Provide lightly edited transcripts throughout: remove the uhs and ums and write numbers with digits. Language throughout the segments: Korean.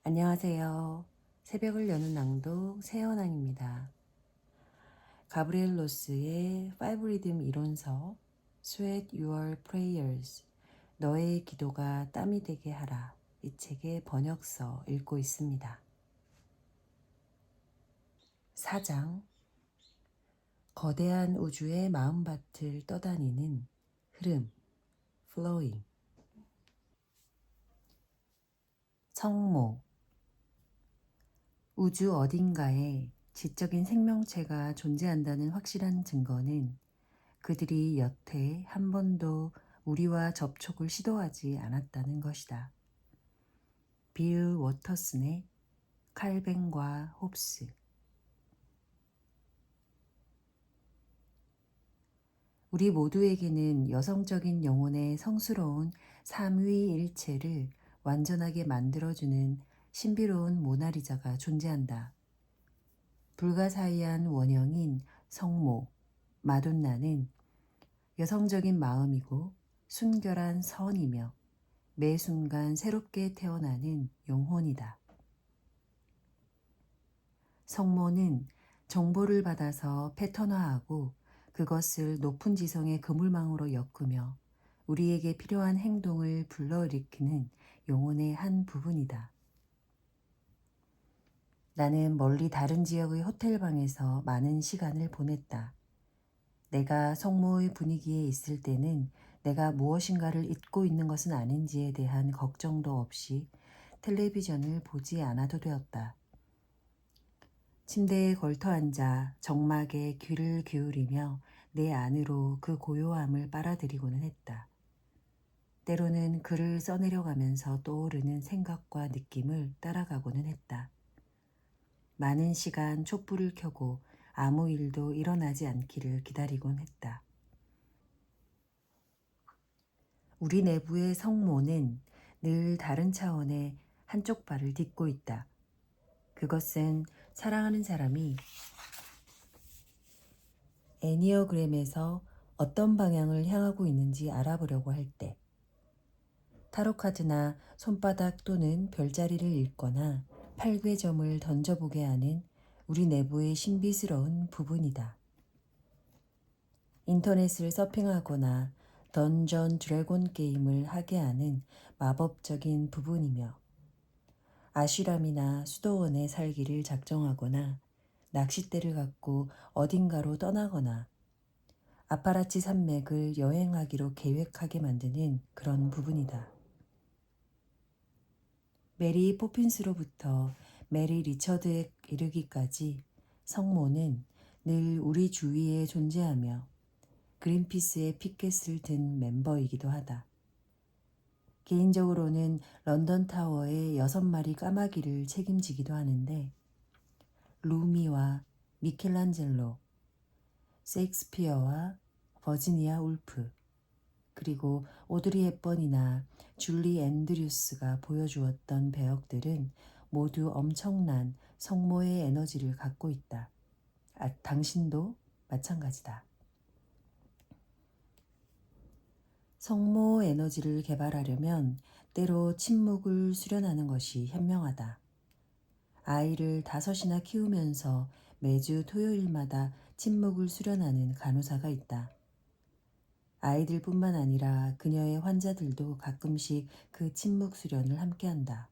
안녕하세요. 새벽을 여는 낭독 새연아입니다. 가브리엘 로스의 5 리듬 이론서 Sweat Your Prayers 너의 기도가 땀이 되게 하라 이 책의 번역서 읽고 있습니다. 4장 거대한 우주의 마음밭을 떠다니는 흐름 Flowing 성모 우주 어딘가에 지적인 생명체가 존재한다는 확실한 증거는 그들이 여태 한 번도 우리와 접촉을 시도하지 않았다는 것이다. 빌 워터슨의 칼뱅과 홉스 우리 모두에게는 여성적인 영혼의 성스러운 삼위일체를 완전하게 만들어주는 신비로운 모나리자가 존재한다. 불가사의한 원형인 성모, 마돈나는 여성적인 마음이고 순결한 선이며 매 순간 새롭게 태어나는 영혼이다. 성모는 정보를 받아서 패턴화하고 그것을 높은 지성의 그물망으로 엮으며 우리에게 필요한 행동을 불러일으키는 영혼의 한 부분이다. 나는 멀리 다른 지역의 호텔방에서 많은 시간을 보냈다. 내가 성모의 분위기에 있을 때는 내가 무엇인가를 잊고 있는 것은 아닌지에 대한 걱정도 없이 텔레비전을 보지 않아도 되었다. 침대에 걸터 앉아 정막에 귀를 기울이며 내 안으로 그 고요함을 빨아들이고는 했다. 때로는 글을 써내려가면서 떠오르는 생각과 느낌을 따라가고는 했다. 많은 시간 촛불을 켜고 아무 일도 일어나지 않기를 기다리곤 했다. 우리 내부의 성모는 늘 다른 차원의 한쪽 발을 딛고 있다. 그것은 사랑하는 사람이 애니어그램에서 어떤 방향을 향하고 있는지 알아보려고 할 때, 타로카드나 손바닥 또는 별자리를 읽거나 팔괘점을 던져보게 하는 우리 내부의 신비스러운 부분이다. 인터넷을 서핑하거나 던전 드래곤 게임을 하게 하는 마법적인 부분이며 아슈람이나 수도원에 살기를 작정하거나 낚싯대를 갖고 어딘가로 떠나거나 아파라치 산맥을 여행하기로 계획하게 만드는 그런 부분이다. 메리 포핀스로부터 메리 리처드에 이르기까지 성모는 늘 우리 주위에 존재하며 그린피스의 피켓을 든 멤버이기도 하다. 개인적으로는 런던 타워의 6마리 까마귀를 책임지기도 하는데 루미와 미켈란젤로, 셰익스피어와 버지니아 울프, 그리고 오드리 헵번이나 줄리 앤드류스가 보여주었던 배역들은 모두 엄청난 성모의 에너지를 갖고 있다. 당신도 마찬가지다. 성모 에너지를 개발하려면 때로 침묵을 수련하는 것이 현명하다. 아이를 5이나 키우면서 매주 토요일마다 침묵을 수련하는 간호사가 있다. 아이들뿐만 아니라 그녀의 환자들도 가끔씩 그 침묵 수련을 함께한다.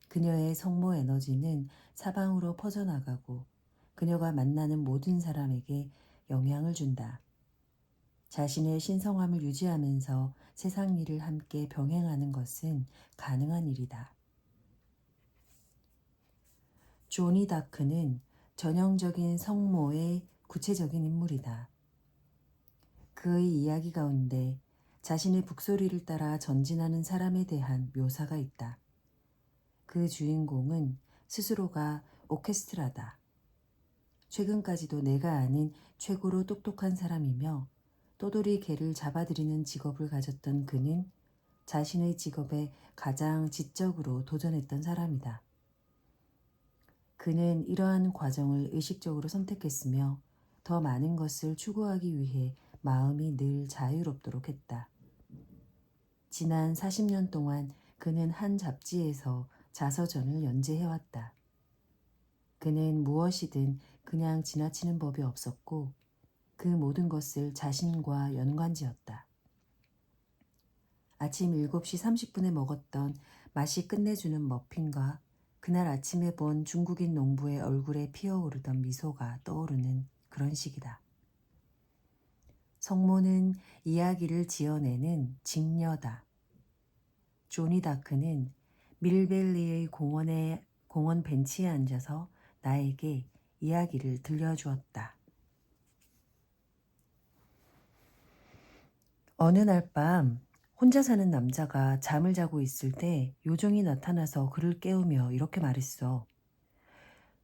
그녀의 성모 에너지는 사방으로 퍼져나가고 그녀가 만나는 모든 사람에게 영향을 준다. 자신의 신성함을 유지하면서 세상 일을 함께 병행하는 것은 가능한 일이다. 조니 다크는 전형적인 성모의 구체적인 인물이다. 그의 이야기 가운데 자신의 북소리를 따라 전진하는 사람에 대한 묘사가 있다. 그 주인공은 스스로가 오케스트라다. 최근까지도 내가 아는 최고로 똑똑한 사람이며 떠돌이 개를 잡아들이는 직업을 가졌던 그는 자신의 직업에 가장 지적으로 도전했던 사람이다. 그는 이러한 과정을 의식적으로 선택했으며 더 많은 것을 추구하기 위해 마음이 늘 자유롭도록 했다. 지난 40년 동안 그는 한 잡지에서 자서전을 연재해왔다. 그는 무엇이든 그냥 지나치는 법이 없었고 그 모든 것을 자신과 연관지었다. 아침 7시 30분에 먹었던 맛이 끝내주는 머핀과 그날 아침에 본 중국인 농부의 얼굴에 피어오르던 미소가 떠오르는 그런 시기다. 성모는 이야기를 지어내는 직녀다. 조니 다크는 밀벨리의 공원 벤치에 앉아서 나에게 이야기를 들려주었다. 어느 날 밤 혼자 사는 남자가 잠을 자고 있을 때 요정이 나타나서 그를 깨우며 이렇게 말했어.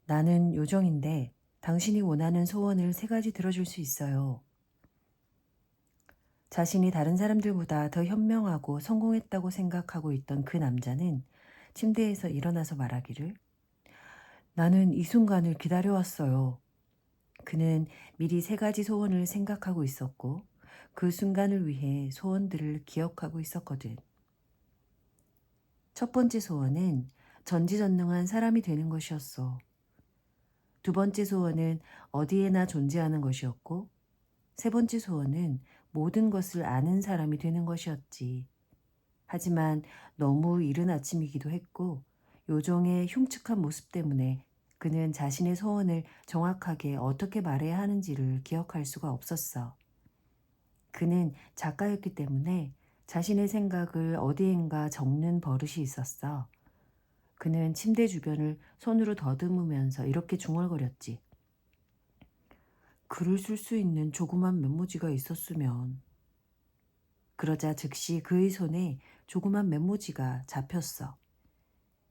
나는 요정인데 당신이 원하는 소원을 3가지 들어줄 수 있어요. 자신이 다른 사람들보다 더 현명하고 성공했다고 생각하고 있던 그 남자는 침대에서 일어나서 말하기를 나는 이 순간을 기다려왔어요. 그는 미리 3가지 소원을 생각하고 있었고 그 순간을 위해 소원들을 기억하고 있었거든. 첫 번째 소원은 전지전능한 사람이 되는 것이었어. 두 번째 소원은 어디에나 존재하는 것이었고 3번째 소원은 모든 것을 아는 사람이 되는 것이었지. 하지만 너무 이른 아침이기도 했고 요정의 흉측한 모습 때문에 그는 자신의 소원을 정확하게 어떻게 말해야 하는지를 기억할 수가 없었어. 그는 작가였기 때문에 자신의 생각을 어디엔가 적는 버릇이 있었어. 그는 침대 주변을 손으로 더듬으면서 이렇게 중얼거렸지. 글을 쓸 수 있는 조그만 메모지가 있었으면. 그러자 즉시 그의 손에 조그만 메모지가 잡혔어.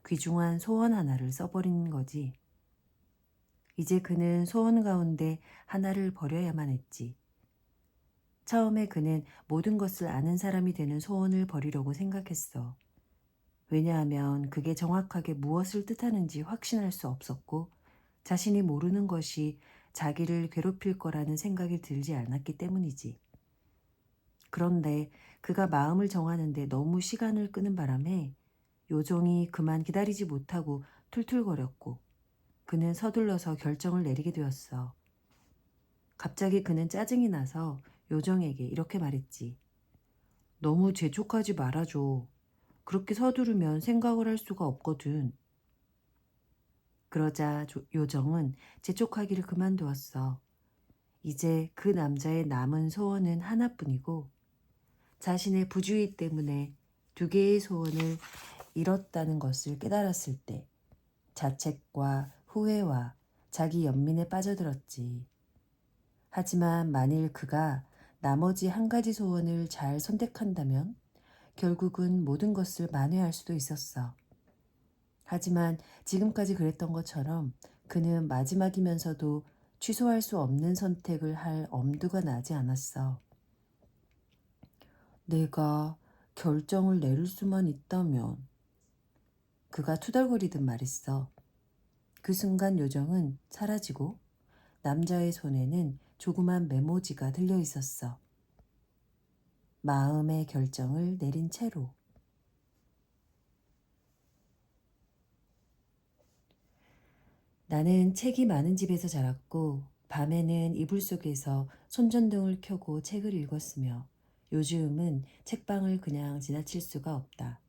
귀중한 소원 하나를 써버린 거지. 이제 그는 소원 가운데 하나를 버려야만 했지. 처음에 그는 모든 것을 아는 사람이 되는 소원을 버리려고 생각했어. 왜냐하면 그게 정확하게 무엇을 뜻하는지 확신할 수 없었고 자신이 모르는 것이 자기를 괴롭힐 거라는 생각이 들지 않았기 때문이지. 그런데 그가 마음을 정하는데 너무 시간을 끄는 바람에 요정이 그만 기다리지 못하고 툴툴거렸고 그는 서둘러서 결정을 내리게 되었어. 갑자기 그는 짜증이 나서 요정에게 이렇게 말했지. 너무 재촉하지 말아줘. 그렇게 서두르면 생각을 할 수가 없거든. 그러자 요정은 재촉하기를 그만두었어. 이제 그 남자의 남은 소원은 하나뿐이고 자신의 부주의 때문에 2개의 소원을 잃었다는 것을 깨달았을 때 자책과 후회와 자기 연민에 빠져들었지. 하지만 만일 그가 나머지 1가지 소원을 잘 선택한다면 결국은 모든 것을 만회할 수도 있었어. 하지만 지금까지 그랬던 것처럼 그는 마지막이면서도 취소할 수 없는 선택을 할 엄두가 나지 않았어. 내가 결정을 내릴 수만 있다면. 그가 투덜거리듯 말했어. 그 순간 요정은 사라지고 남자의 손에는 조그만 메모지가 들려 있었어. 마음의 결정을 내린 채로. 나는 책이 많은 집에서 자랐고 밤에는 이불 속에서 손전등을 켜고 책을 읽었으며 요즘은 책방을 그냥 지나칠 수가 없다.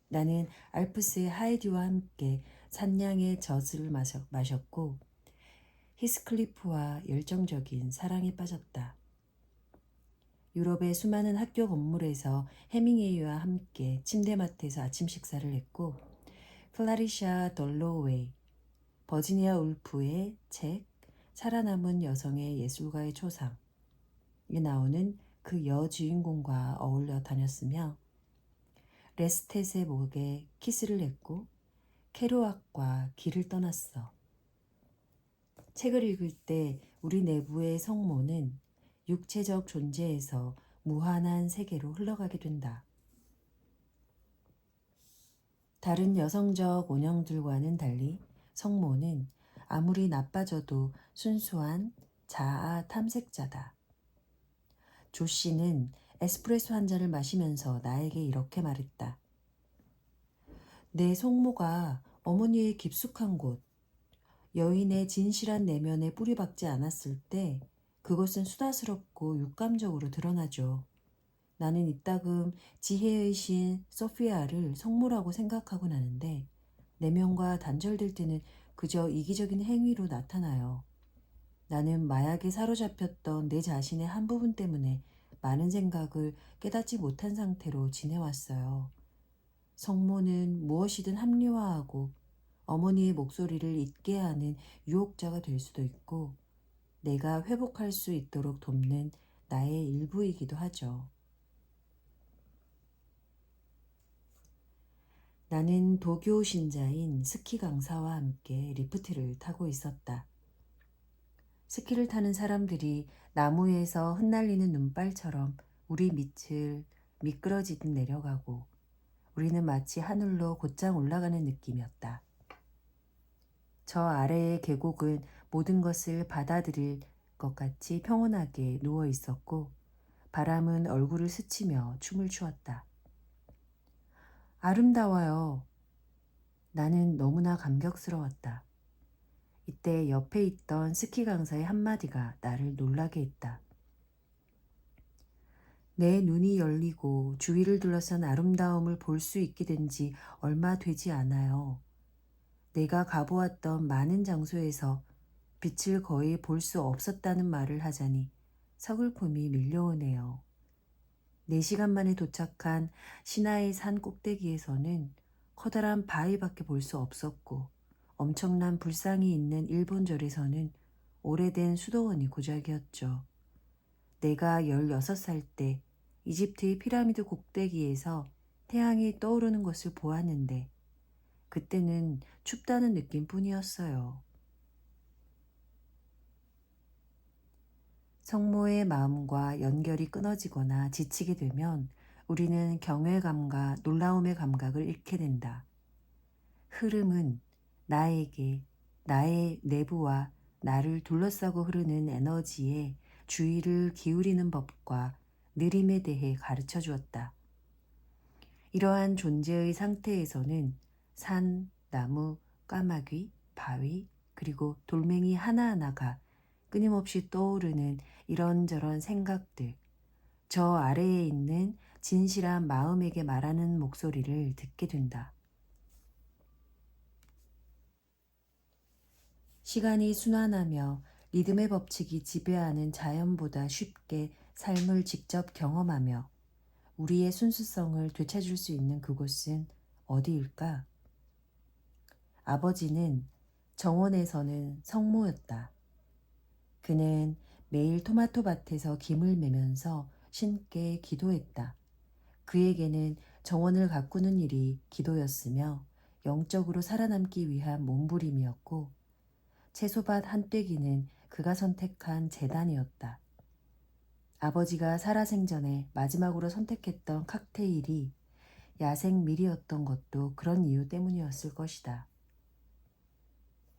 나는 알프스의 하이디와 함께 산양의 젖을 마셨고 히스클리프와 열정적인 사랑에 빠졌다. 유럽의 수많은 학교 건물에서 해밍웨이와 함께 침대맡에서 아침 식사를 했고 클라리샤 덜로웨이, 버지니아 울프의 책 살아남은 여성의 예술가의 초상에 나오는 그 여주인공과 어울려 다녔으며 레스텟의 목에 키스를 했고 케루악과 길을 떠났어. 책을 읽을 때 우리 내부의 성모는 육체적 존재에서 무한한 세계로 흘러가게 된다. 다른 여성적 원형들과는 달리 성모는 아무리 나빠져도 순수한 자아 탐색자다. 조 씨는 에스프레소 한 잔을 마시면서 나에게 이렇게 말했다. 내 속모가 어머니의 깊숙한 곳, 여인의 진실한 내면에 뿌리박지 않았을 때 그것은 수다스럽고 육감적으로 드러나죠. 나는 이따금 지혜의 신 소피아를 성모라고 생각하곤 하는데 내면과 단절될 때는 그저 이기적인 행위로 나타나요. 나는 마약에 사로잡혔던 내 자신의 한 부분 때문에 많은 생각을 깨닫지 못한 상태로 지내왔어요. 성모는 무엇이든 합리화하고 어머니의 목소리를 잊게 하는 유혹자가 될 수도 있고 내가 회복할 수 있도록 돕는 나의 일부이기도 하죠. 나는 도교 신자인 스키 강사와 함께 리프트를 타고 있었다. 스키를 타는 사람들이 나무에서 흩날리는 눈발처럼 우리 밑을 미끄러지듯 내려가고 우리는 마치 하늘로 곧장 올라가는 느낌이었다. 저 아래의 계곡은 모든 것을 받아들일 것 같이 평온하게 누워 있었고 바람은 얼굴을 스치며 춤을 추었다. 아름다워요. 나는 너무나 감격스러웠다. 이때 옆에 있던 스키 강사의 한마디가 나를 놀라게 했다. 내 눈이 열리고 주위를 둘러싼 아름다움을 볼 수 있게 된 지 얼마 되지 않아요. 내가 가보았던 많은 장소에서 빛을 거의 볼 수 없었다는 말을 하자니 서글픔이 밀려오네요. 4시간 만에 도착한 시나이 산 꼭대기에서는 커다란 바위밖에 볼 수 없었고 엄청난 불상이 있는 일본 절에서는 오래된 수도원이 고작이었죠. 내가 16살 때 이집트의 피라미드 꼭대기에서 태양이 떠오르는 것을 보았는데 그때는 춥다는 느낌뿐이었어요. 성모의 마음과 연결이 끊어지거나 지치게 되면 우리는 경외감과 놀라움의 감각을 잃게 된다. 흐름은 나에게, 나의 내부와 나를 둘러싸고 흐르는 에너지에 주의를 기울이는 법과 느림에 대해 가르쳐 주었다. 이러한 존재의 상태에서는 산, 나무, 까마귀, 바위, 그리고 돌멩이 하나하나가 끊임없이 떠오르는 이런저런 생각들, 저 아래에 있는 진실한 마음에게 말하는 목소리를 듣게 된다. 시간이 순환하며 리듬의 법칙이 지배하는 자연보다 쉽게 삶을 직접 경험하며 우리의 순수성을 되찾을 수 있는 그곳은 어디일까? 아버지는 정원에서는 성모였다. 그는 매일 토마토 밭에서 김을 매면서 신께 기도했다. 그에게는 정원을 가꾸는 일이 기도였으며 영적으로 살아남기 위한 몸부림이었고 채소밭 한 떼기는 그가 선택한 재단이었다. 아버지가 살아생전에 마지막으로 선택했던 칵테일이 야생 밀이었던 것도 그런 이유 때문이었을 것이다.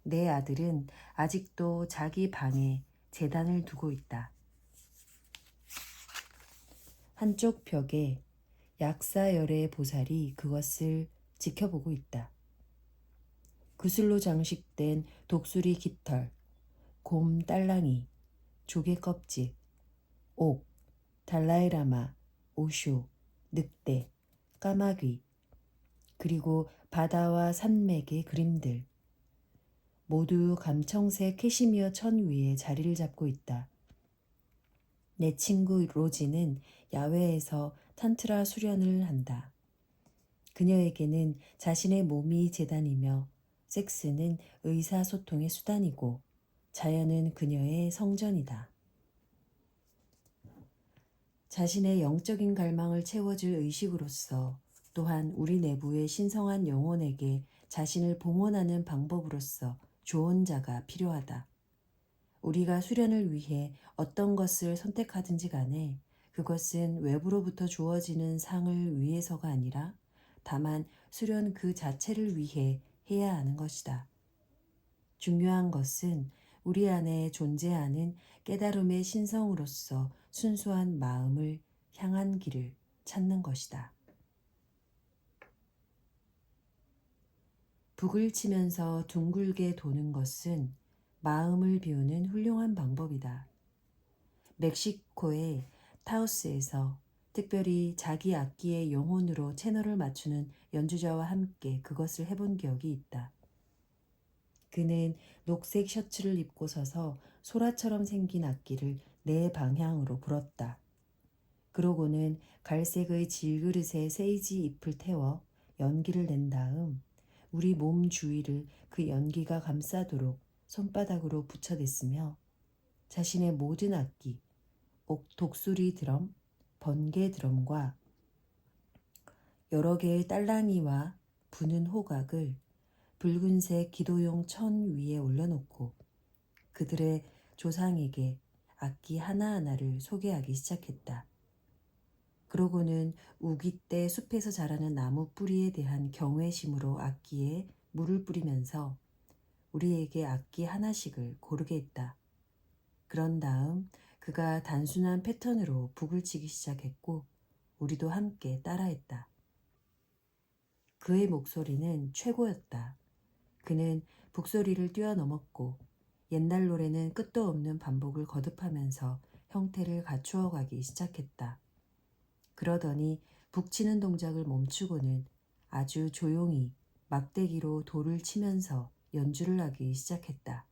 내 아들은 아직도 자기 방에 재단을 두고 있다. 한쪽 벽에 약사열의 보살이 그것을 지켜보고 있다. 구슬로 장식된 독수리 깃털, 곰 딸랑이, 조개 껍질, 옥, 달라이라마, 오쇼, 늑대, 까마귀, 그리고 바다와 산맥의 그림들, 모두 감청색 캐시미어 천 위에 자리를 잡고 있다. 내 친구 로지는 야외에서 탄트라 수련을 한다. 그녀에게는 자신의 몸이 재단이며 섹스는 의사소통의 수단이고 자연은 그녀의 성전이다. 자신의 영적인 갈망을 채워줄 의식으로서 또한 우리 내부의 신성한 영혼에게 자신을 봉헌하는 방법으로서 조언자가 필요하다. 우리가 수련을 위해 어떤 것을 선택하든지 간에 그것은 외부로부터 주어지는 상을 위해서가 아니라 다만 수련 그 자체를 위해 해야 하는 것이다. 중요한 것은 우리 안에 존재하는 깨달음의 신성으로서 순수한 마음을 향한 길을 찾는 것이다. 북을 치면서 둥글게 도는 것은 마음을 비우는 훌륭한 방법이다. 멕시코의 타우스에서 특별히 자기 악기의 영혼으로 채널을 맞추는 연주자와 함께 그것을 해본 기억이 있다. 그는 녹색 셔츠를 입고 서서 소라처럼 생긴 악기를 내 방향으로 불었다. 그러고는 갈색의 질그릇에 세이지 잎을 태워 연기를 낸 다음 우리 몸 주위를 그 연기가 감싸도록 손바닥으로 붙여댔으며 자신의 모든 악기, 독수리 드럼, 번개 드럼과 여러 개의 딸랑이와 부는 호각을 붉은색 기도용 천 위에 올려놓고 그들의 조상에게 악기 하나하나를 소개하기 시작했다. 그러고는 우깃대 숲에서 자라는 나무 뿌리에 대한 경외심으로 악기에 물을 뿌리면서 우리에게 악기 하나씩을 고르게 했다. 그런 다음 그가 단순한 패턴으로 북을 치기 시작했고 우리도 함께 따라했다. 그의 목소리는 최고였다. 그는 북소리를 뛰어넘었고 옛날 노래는 끝도 없는 반복을 거듭하면서 형태를 갖추어 가기 시작했다. 그러더니 북치는 동작을 멈추고는 아주 조용히 막대기로 돌을 치면서 연주를 하기 시작했다.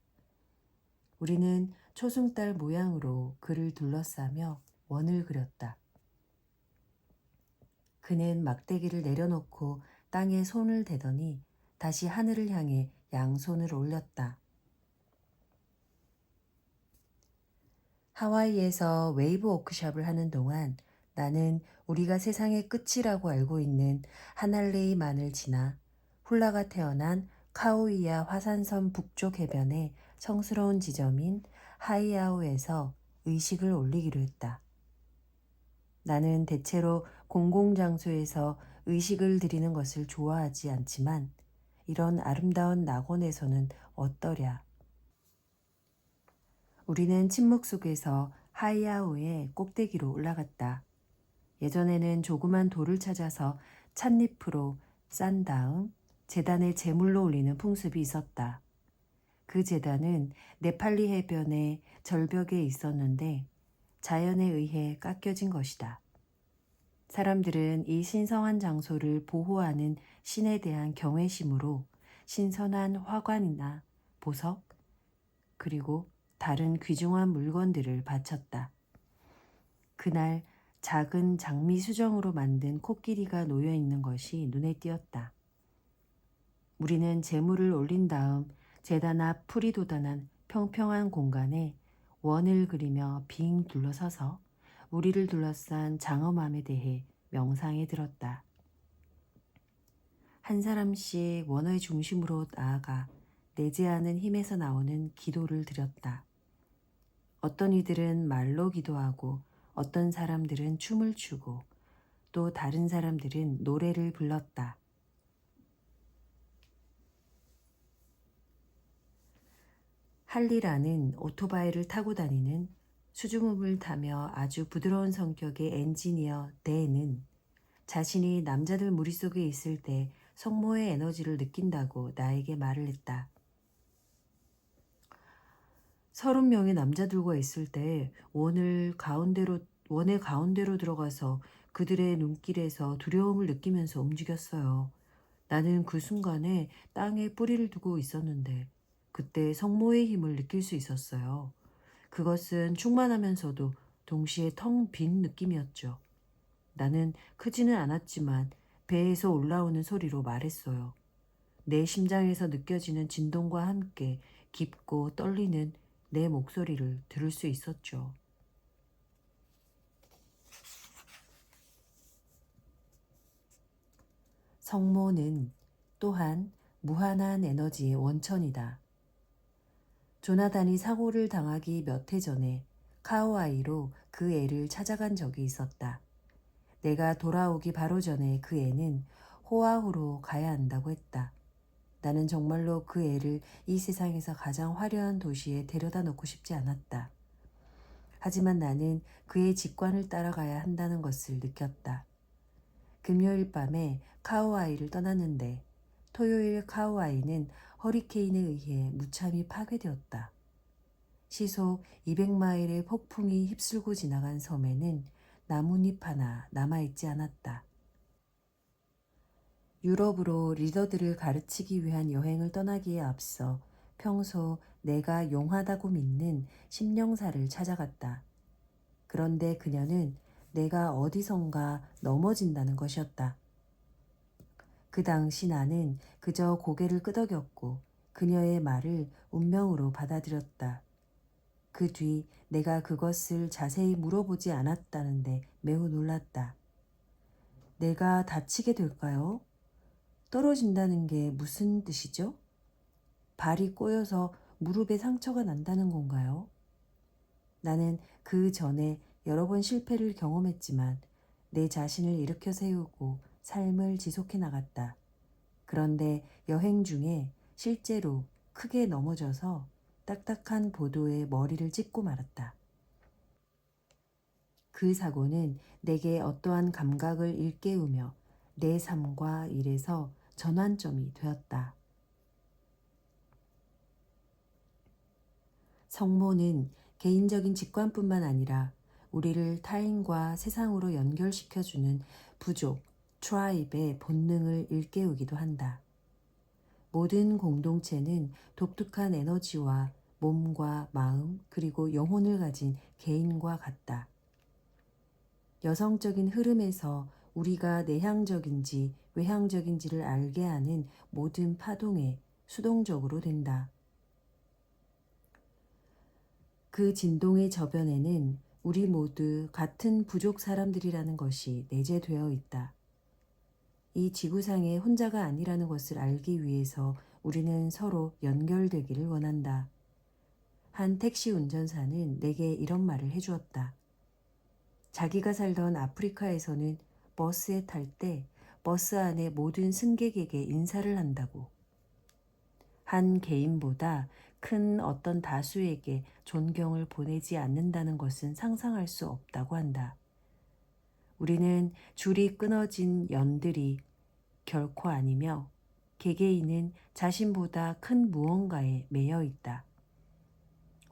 우리는 초승달 모양으로 그를 둘러싸며 원을 그렸다. 그는 막대기를 내려놓고 땅에 손을 대더니 다시 하늘을 향해 양손을 올렸다. 하와이에서 웨이브 워크숍을 하는 동안 나는 우리가 세상의 끝이라고 알고 있는 하날레이만을 지나 훌라가 태어난 카오이아 화산섬 북쪽 해변의 성스러운 지점인 하이아우에서 의식을 올리기로 했다. 나는 대체로 공공장소에서 의식을 드리는 것을 좋아하지 않지만 이런 아름다운 낙원에서는 어떠랴. 우리는 침묵 속에서 하이아우의 꼭대기로 올라갔다. 예전에는 조그만 돌을 찾아서 찻잎으로 싼 다음 제단에 제물로 올리는 풍습이 있었다. 그 제단은 네팔리 해변의 절벽에 있었는데 자연에 의해 깎여진 것이다. 사람들은 이 신성한 장소를 보호하는 신에 대한 경외심으로 신선한 화관이나 보석, 그리고 다른 귀중한 물건들을 바쳤다. 그날 작은 장미 수정으로 만든 코끼리가 놓여 있는 것이 눈에 띄었다. 우리는 제물을 올린 다음 제단 앞 풀이 돋아난 평평한 공간에 원을 그리며 빙 둘러서서 우리를 둘러싼 장엄함에 대해 명상에 들었다. 한 사람씩 원의 중심으로 나아가 내재하는 힘에서 나오는 기도를 드렸다. 어떤 이들은 말로 기도하고 어떤 사람들은 춤을 추고 또 다른 사람들은 노래를 불렀다. 할리라는 오토바이를 타고 다니는 수줍음을 타며 아주 부드러운 성격의 엔지니어 데는 자신이 남자들 무리 속에 있을 때 성모의 에너지를 느낀다고 나에게 말을 했다. 30명의 남자들과 있을 때 원의 가운데로 들어가서 그들의 눈길에서 두려움을 느끼면서 움직였어요. 나는 그 순간에 땅에 뿌리를 두고 있었는데 그때 성모의 힘을 느낄 수 있었어요. 그것은 충만하면서도 동시에 텅 빈 느낌이었죠. 나는 크지는 않았지만 배에서 올라오는 소리로 말했어요. 내 심장에서 느껴지는 진동과 함께 깊고 떨리는 내 목소리를 들을 수 있었죠. 성모는 또한 무한한 에너지의 원천이다. 조나단이 사고를 당하기 몇 해 전에 카오아이로 그 애를 찾아간 적이 있었다. 내가 돌아오기 바로 전에 그 애는 호아후로 가야 한다고 했다. 나는 정말로 그 애를 이 세상에서 가장 화려한 도시에 데려다 놓고 싶지 않았다. 하지만 나는 그의 직관을 따라가야 한다는 것을 느꼈다. 금요일 밤에 카오아이를 떠났는데 토요일 카우아이는 허리케인에 의해 무참히 파괴되었다. 시속 200마일의 폭풍이 휩쓸고 지나간 섬에는 나뭇잎 하나 남아있지 않았다. 유럽으로 리더들을 가르치기 위한 여행을 떠나기에 앞서 평소 내가 용하다고 믿는 심령사를 찾아갔다. 그런데 그녀는 내가 어디선가 넘어진다는 것이었다. 그 당시 나는 그저 고개를 끄덕였고 그녀의 말을 운명으로 받아들였다. 그 뒤 내가 그것을 자세히 물어보지 않았다는데 매우 놀랐다. 내가 다치게 될까요? 떨어진다는 게 무슨 뜻이죠? 발이 꼬여서 무릎에 상처가 난다는 건가요? 나는 그 전에 여러 번 실패를 경험했지만 내 자신을 일으켜 세우고 삶을 지속해 나갔다. 그런데 여행 중에 실제로 크게 넘어져서 딱딱한 보도에 머리를 찍고 말았다. 그 사고는 내게 어떠한 감각을 일깨우며 내 삶과 일에서 전환점이 되었다. 성모는 개인적인 직관뿐만 아니라 우리를 타인과 세상으로 연결시켜주는 부족, 트라이브의 본능을 일깨우기도 한다. 모든 공동체는 독특한 에너지와 몸과 마음 그리고 영혼을 가진 개인과 같다. 여성적인 흐름에서 우리가 내향적인지 외향적인지를 알게 하는 모든 파동에 수동적으로 된다. 그 진동의 저변에는 우리 모두 같은 부족 사람들이라는 것이 내재되어 있다. 이 지구상에 혼자가 아니라는 것을 알기 위해서 우리는 서로 연결되기를 원한다. 한 택시 운전사는 내게 이런 말을 해주었다. 자기가 살던 아프리카에서는 버스에 탈 때 버스 안의 모든 승객에게 인사를 한다고. 한 개인보다 큰 어떤 다수에게 존경을 보내지 않는다는 것은 상상할 수 없다고 한다. 우리는 줄이 끊어진 연들이 결코 아니며 개개인은 자신보다 큰 무언가에 매여 있다.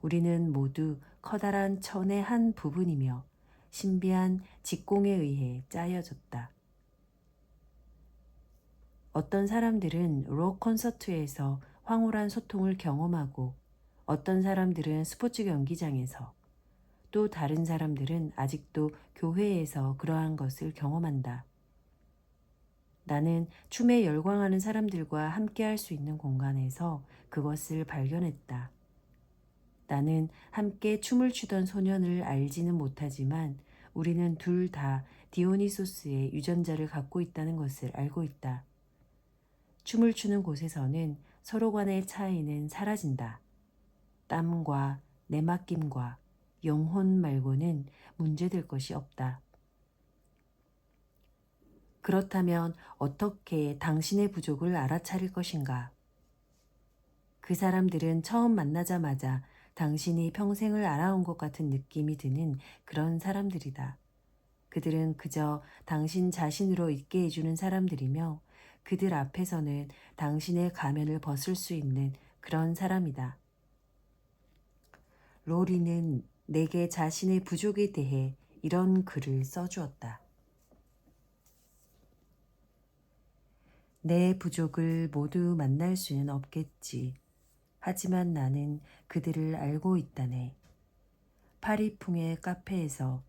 우리는 모두 커다란 천의 한 부분이며 신비한 직공에 의해 짜여졌다. 어떤 사람들은 록 콘서트에서 황홀한 소통을 경험하고 어떤 사람들은 스포츠 경기장에서 또 다른 사람들은 아직도 교회에서 그러한 것을 경험한다. 나는 춤에 열광하는 사람들과 함께 할 수 있는 공간에서 그것을 발견했다. 나는 함께 춤을 추던 소년을 알지는 못하지만 우리는 둘 다 디오니소스의 유전자를 갖고 있다는 것을 알고 있다. 춤을 추는 곳에서는 서로 간의 차이는 사라진다. 땀과 내맡김과 영혼 말고는 문제될 것이 없다. 그렇다면 어떻게 당신의 부족을 알아차릴 것인가? 그 사람들은 처음 만나자마자 당신이 평생을 알아온 것 같은 느낌이 드는 그런 사람들이다. 그들은 그저 당신 자신으로 있게 해주는 사람들이며 그들 앞에서는 당신의 가면을 벗을 수 있는 그런 사람이다. 로리는 내게 자신의 부족에 대해 이런 글을 써주었다. 내 부족을 모두 만날 수는 없겠지. 하지만 나는 그들을 알고 있다네. 파리풍의 카페에서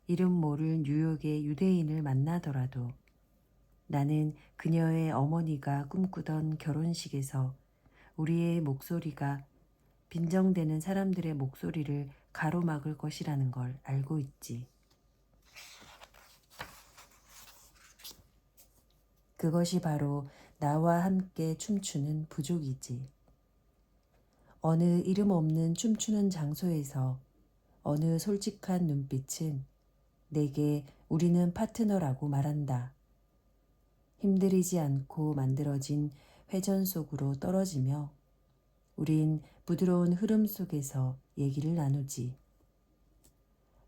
이름 모를 뉴욕의 유대인을 만나더라도 나는 그녀의 어머니가 꿈꾸던 결혼식에서 우리의 목소리가 빈정대는 사람들의 목소리를 가로막을 것이라는 걸 알고 있지. 그것이 바로 나와 함께 춤추는 부족이지. 어느 이름 없는 춤추는 장소에서 어느 솔직한 눈빛은 내게 우리는 파트너라고 말한다. 힘들이지 않고 만들어진 회전 속으로 떨어지며 우린 부드러운 흐름 속에서 얘기를 나누지.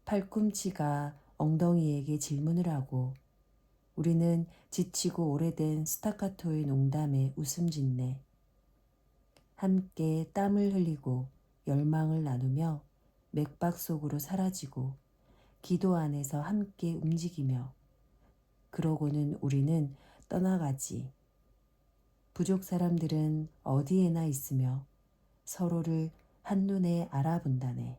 팔꿈치가 엉덩이에게 질문을 하고 우리는 지치고 오래된 스타카토의 농담에 웃음 짓네. 함께 땀을 흘리고 열망을 나누며 맥박 속으로 사라지고 기도 안에서 함께 움직이며 그러고는 우리는 떠나가지. 부족 사람들은 어디에나 있으며 서로를 한눈에 알아본다네.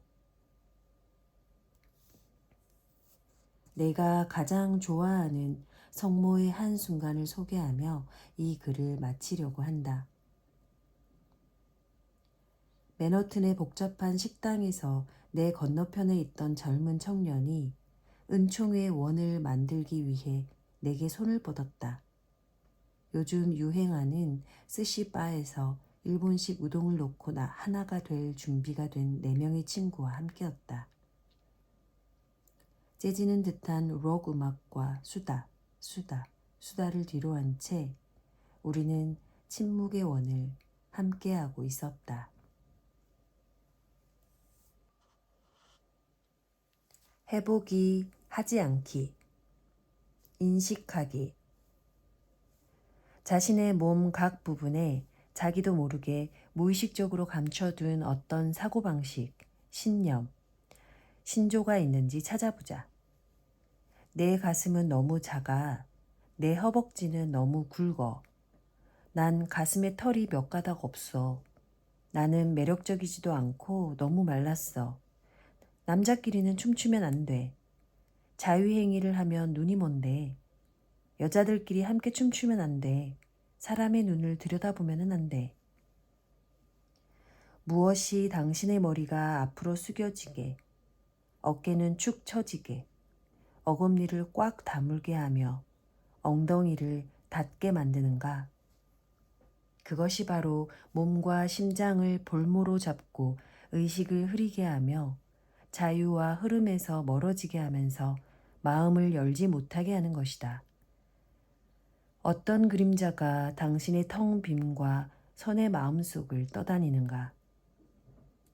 내가 가장 좋아하는 성모의 한 순간을 소개하며 이 글을 마치려고 한다. 맨허튼의 복잡한 식당에서 내 건너편에 있던 젊은 청년이 은총의 원을 만들기 위해 내게 손을 뻗었다. 요즘 유행하는 스시바에서 일본식 우동을 놓고 하나가 될 준비가 된 4명의 친구와 함께였다. 재지는 듯한 록 음악과 수다를 뒤로 한 채 우리는 침묵의 원을 함께하고 있었다. 해보기, 하지 않기, 인식하기. 자신의 몸 각 부분에 자기도 모르게 무의식적으로 감춰둔 어떤 사고방식, 신념, 신조가 있는지 찾아보자. 내 가슴은 너무 작아. 내 허벅지는 너무 굵어. 난 가슴에 털이 몇 가닥 없어. 나는 매력적이지도 않고 너무 말랐어. 남자끼리는 춤추면 안 돼. 자유행위를 하면 눈이 먼데. 여자들끼리 함께 춤추면 안 돼. 사람의 눈을 들여다보면 안 돼. 무엇이 당신의 머리가 앞으로 숙여지게, 어깨는 축 처지게, 어금니를 꽉 다물게 하며 엉덩이를 닫게 만드는가? 그것이 바로 몸과 심장을 볼모로 잡고 의식을 흐리게 하며 자유와 흐름에서 멀어지게 하면서 마음을 열지 못하게 하는 것이다. 어떤 그림자가 당신의 텅 빔과 선의 마음속을 떠다니는가?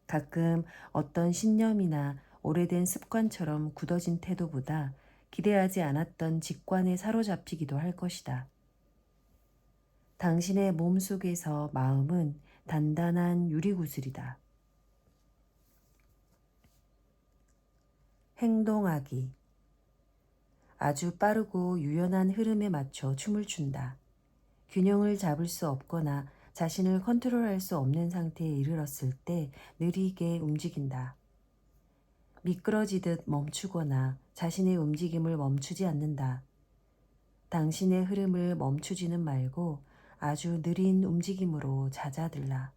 가끔 어떤 신념이나 오래된 습관처럼 굳어진 태도보다 기대하지 않았던 직관에 사로잡히기도 할 것이다. 당신의 몸 속에서 마음은 단단한 유리구슬이다. 행동하기. 아주 빠르고 유연한 흐름에 맞춰 춤을 춘다. 균형을 잡을 수 없거나 자신을 컨트롤할 수 없는 상태에 이르렀을 때 느리게 움직인다. 미끄러지듯 멈추거나 자신의 움직임을 멈추지 않는다. 당신의 흐름을 멈추지는 말고 아주 느린 움직임으로 잦아들라.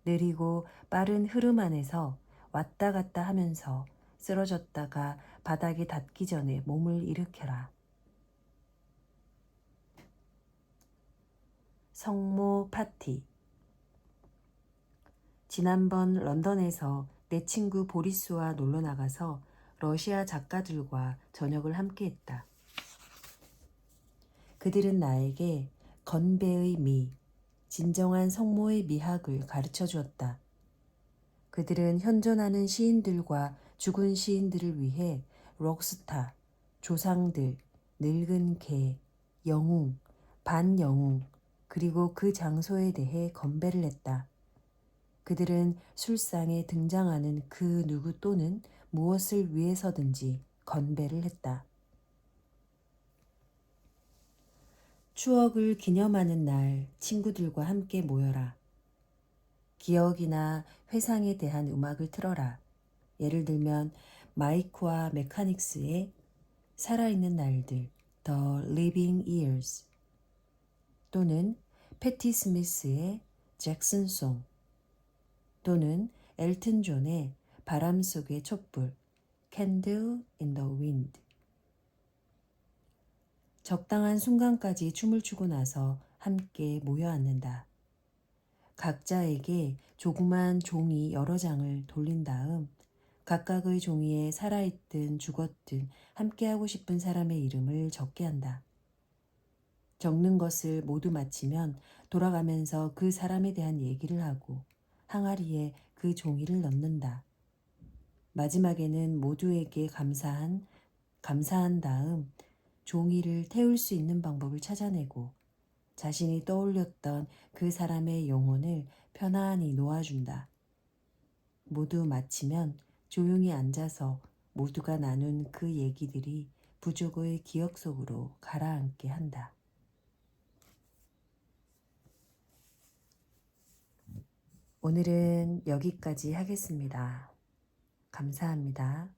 느리고 빠른 흐름 안에서 왔다 갔다 하면서 쓰러졌다가 바닥에 닿기 전에 몸을 일으켜라. 성모 파티. 지난번 런던에서 내 친구 보리스와 놀러 나가서 러시아 작가들과 저녁을 함께 했다. 그들은 나에게 건배의 미, 진정한 성모의 미학을 가르쳐 주었다. 그들은 현존하는 시인들과 죽은 시인들을 위해 록스타, 조상들, 늙은 개, 영웅, 반영웅, 그리고 그 장소에 대해 건배를 했다. 그들은 술상에 등장하는 그 누구 또는 무엇을 위해서든지 건배를 했다. 추억을 기념하는 날 친구들과 함께 모여라. 기억이나 회상에 대한 음악을 틀어라. 예를 들면 마이크와 메카닉스의 살아있는 날들, The Living Years 또는 패티 스미스의 잭슨송 또는 엘튼 존의 바람 속의 촛불 Candle in the Wind. 적당한 순간까지 춤을 추고 나서 함께 모여 앉는다. 각자에게 조그만 종이 여러 장을 돌린 다음 각각의 종이에 살아있든 죽었든 함께하고 싶은 사람의 이름을 적게 한다. 적는 것을 모두 마치면 돌아가면서 그 사람에 대한 얘기를 하고 항아리에 그 종이를 넣는다. 마지막에는 모두에게 감사한 다음 종이를 태울 수 있는 방법을 찾아내고 자신이 떠올렸던 그 사람의 영혼을 편안히 놓아준다. 모두 마치면 조용히 앉아서 모두가 나눈 그 얘기들이 부족의 기억 속으로 가라앉게 한다. 오늘은 여기까지 하겠습니다. 감사합니다.